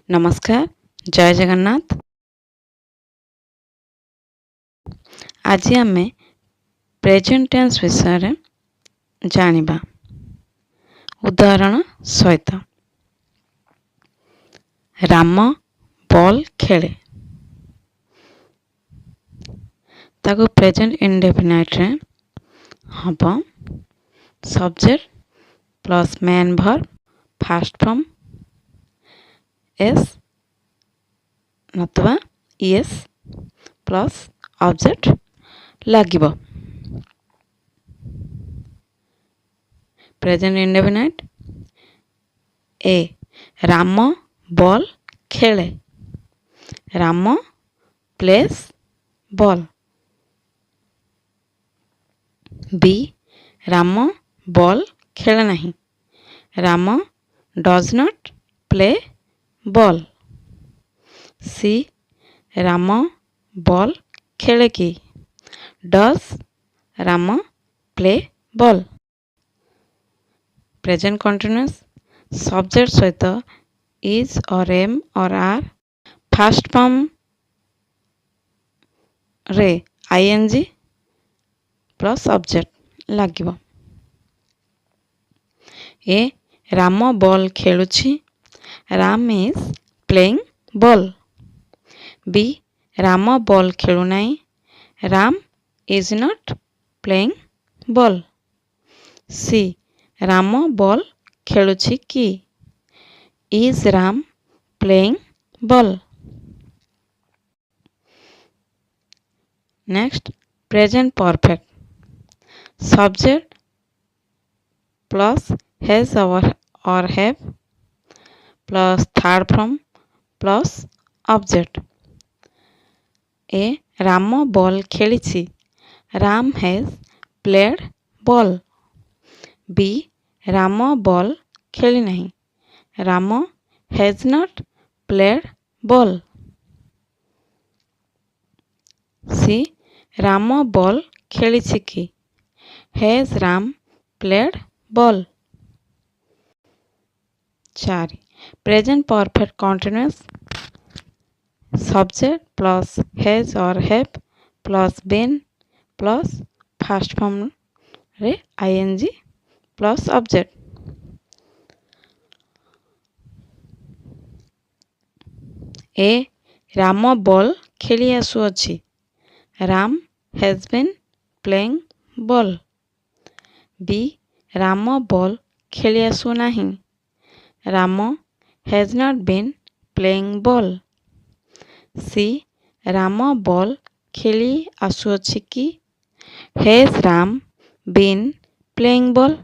नमस्कार जय जगन्नाथ। आज आम प्रेजेंट टेंस विषय जानिबा उदाहरण सहित। राम बॉल खेले ताको प्रेजेंट इंडेफिनाइट रे हम subject plus main verb first form S नतवा एस प्लस ऑब्जेक्ट लागिबो। Present indefinite A Ram ball खेले, Ram plays ball. B Ram ball खेले नहीं, Ram does not play ball. C Ram ball खेले कि, does Ram play ball. Present continuous subject सहित इज और am और आर फास्ट फॉर्म रे आईएनजी प्लस ऑब्जेक्ट लागिबो। ए राम बॉल खेलुछि, Ram is playing ball. B Ram ball खेलु नाही, Ram is not playing ball. C Ram ball खेलुछि कि, is Ram playing ball. Next present perfect subject plus has और have plus third form plus object. A Ram ball खेलिछि, Ram has played ball. B Ram ball खेली नहीं, Ram has not played ball. C Ram ball खेलिछि कि, has Ram played ball. 4 present perfect continuous subject plus has और have plus been plus fast form रे ING plus object. A Ram ball खेली आसुअछि, Ram has been playing ball. B Ram ball खेली आसु नाही, Ram has not been playing ball. C Ram ball खेली आसुअछि कि, has Ram been playing ball.